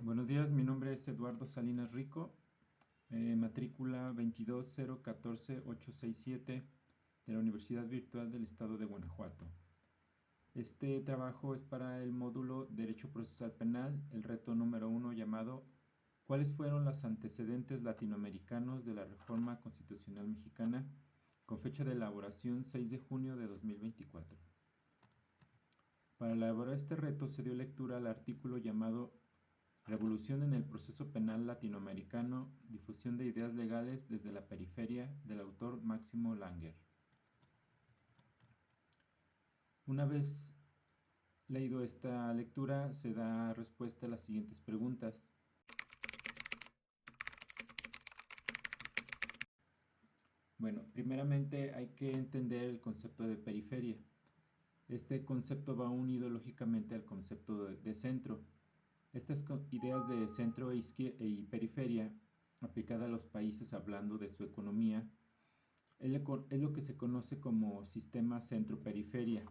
Buenos días, mi nombre es Eduardo Salinas Rico, matrícula 2214867 de la Universidad Virtual del Estado de Guanajuato. Este trabajo es para el módulo Derecho Procesal Penal, el reto número 1 llamado ¿Cuáles fueron los antecedentes latinoamericanos de la Reforma Constitucional Mexicana? Con fecha de elaboración 6 de junio de 2024. Para elaborar este reto se dio lectura al artículo llamado Revolución en el proceso penal latinoamericano, difusión de ideas legales desde la periferia, del autor Máximo Langer. Una vez leído esta lectura, se da respuesta a las siguientes preguntas. Bueno, primeramente hay que entender el concepto de periferia. Este concepto va unido lógicamente al concepto de centro. Estas ideas de centro y periferia aplicada a los países hablando de su economía es lo que se conoce como sistema centro-periferia,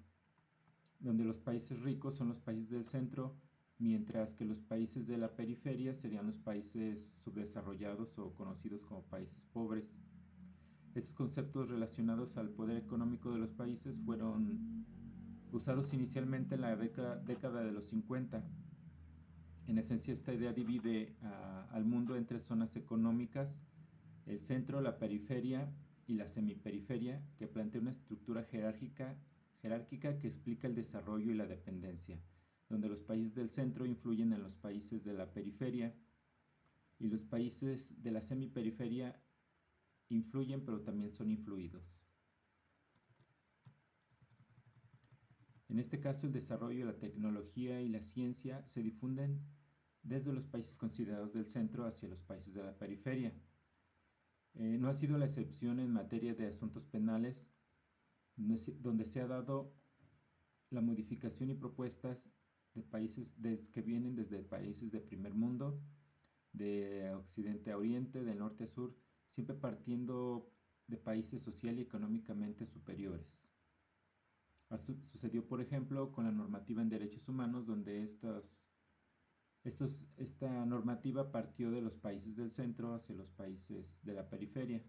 donde los países ricos son los países del centro, mientras que los países de la periferia serían los países subdesarrollados o conocidos como países pobres. Estos conceptos relacionados al poder económico de los países fueron usados inicialmente en la década de los 50. En esencia, esta idea divide al mundo en tres zonas económicas: el centro, la periferia y la semiperiferia, que plantea una estructura jerárquica que explica el desarrollo y la dependencia, donde los países del centro influyen en los países de la periferia y los países de la semiperiferia influyen pero también son influidos. En este caso, el desarrollo, la tecnología y la ciencia se difunden desde los países considerados del centro hacia los países de la periferia. No ha sido la excepción en materia de asuntos penales, donde se ha dado la modificación y propuestas de países que vienen desde países de primer mundo, de occidente a oriente, de norte a sur, siempre partiendo de países social y económicamente superiores. Sucedió, por ejemplo, con la normativa en derechos humanos, donde esta normativa partió de los países del centro hacia los países de la periferia.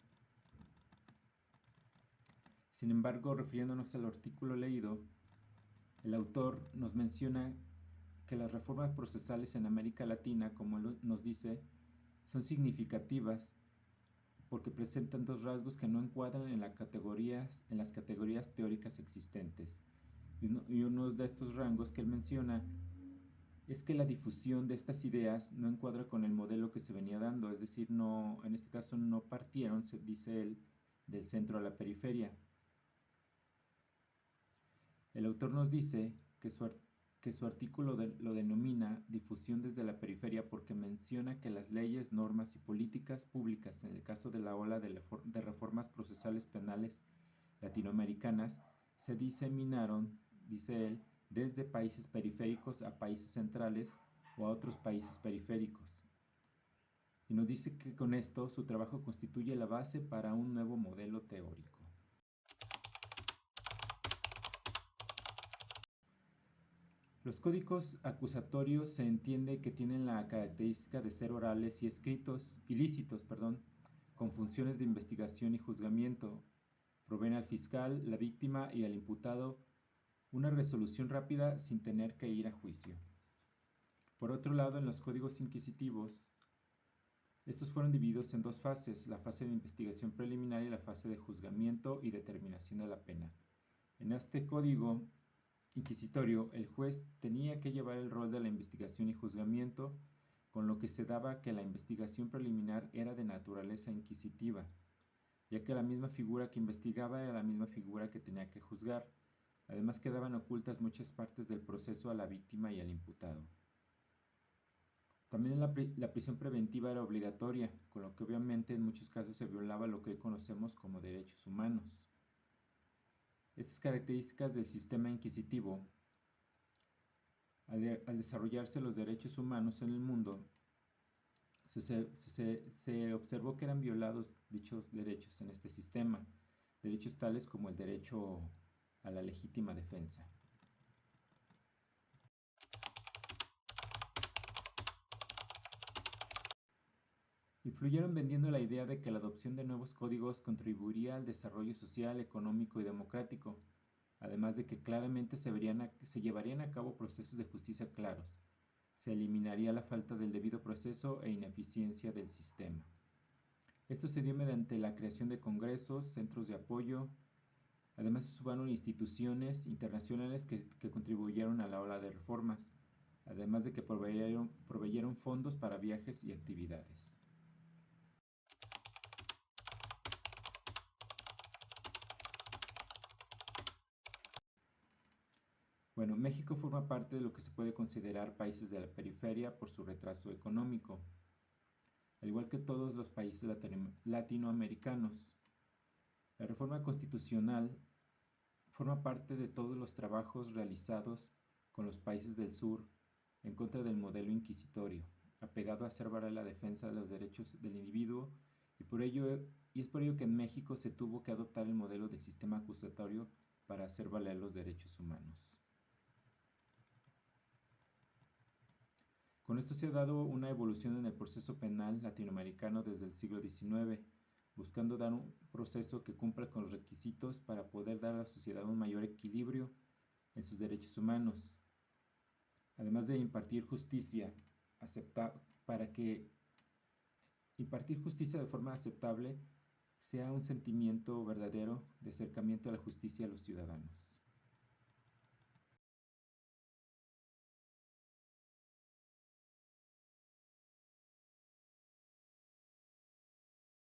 Sin embargo, refiriéndonos al artículo leído, el autor nos menciona que las reformas procesales en América Latina, como él nos dice, son significativas porque presentan dos rasgos que no encuadran en las categorías teóricas existentes. Y uno de estos rangos que él menciona es que la difusión de estas ideas no encuadra con el modelo que se venía dando, es decir, en este caso no partieron, dice él, del centro a la periferia. El autor nos dice que su artículo lo denomina difusión desde la periferia porque menciona que las leyes, normas y políticas públicas, en el caso de la ola de reformas procesales penales latinoamericanas, se diseminaron, dice él, desde países periféricos a países centrales o a otros países periféricos. Y nos dice que con esto su trabajo constituye la base para un nuevo modelo teórico. Los códigos acusatorios se entiende que tienen la característica de ser orales y ilícitos, con funciones de investigación y juzgamiento. Proveen al fiscal, la víctima y al imputado una resolución rápida sin tener que ir a juicio. Por otro lado, en los códigos inquisitivos, estos fueron divididos en dos fases: la fase de investigación preliminar y la fase de juzgamiento y determinación de la pena. En este código inquisitorio, el juez tenía que llevar el rol de la investigación y juzgamiento, con lo que se daba que la investigación preliminar era de naturaleza inquisitiva, ya que la misma figura que investigaba era la misma figura que tenía que juzgar. Además, quedaban ocultas muchas partes del proceso a la víctima y al imputado. También la prisión preventiva era obligatoria, con lo que obviamente en muchos casos se violaba lo que hoy conocemos como derechos humanos. Estas características del sistema inquisitivo, al desarrollarse los derechos humanos en el mundo, se observó que eran violados dichos derechos en este sistema, derechos tales como el derecho a la legítima defensa. Influyeron vendiendo la idea de que la adopción de nuevos códigos contribuiría al desarrollo social, económico y democrático, además de que claramente se llevarían a cabo procesos de justicia claros. Se eliminaría la falta del debido proceso e ineficiencia del sistema. Esto se dio mediante la creación de congresos, centros de apoyo. Además se sumaron instituciones internacionales que contribuyeron a la ola de reformas, además de que proveyeron fondos para viajes y actividades. Bueno, México forma parte de lo que se puede considerar países de la periferia por su retraso económico, al igual que todos los países latinoamericanos. La reforma constitucional forma parte de todos los trabajos realizados con los países del sur en contra del modelo inquisitorio, apegado a hacer valer la defensa de los derechos del individuo, y es por ello que en México se tuvo que adoptar el modelo del sistema acusatorio para hacer valer los derechos humanos. Con esto se ha dado una evolución en el proceso penal latinoamericano desde el siglo XIX, buscando dar un proceso que cumpla con los requisitos para poder dar a la sociedad un mayor equilibrio en sus derechos humanos, además de impartir justicia para que impartir justicia de forma aceptable sea un sentimiento verdadero de acercamiento a la justicia a los ciudadanos.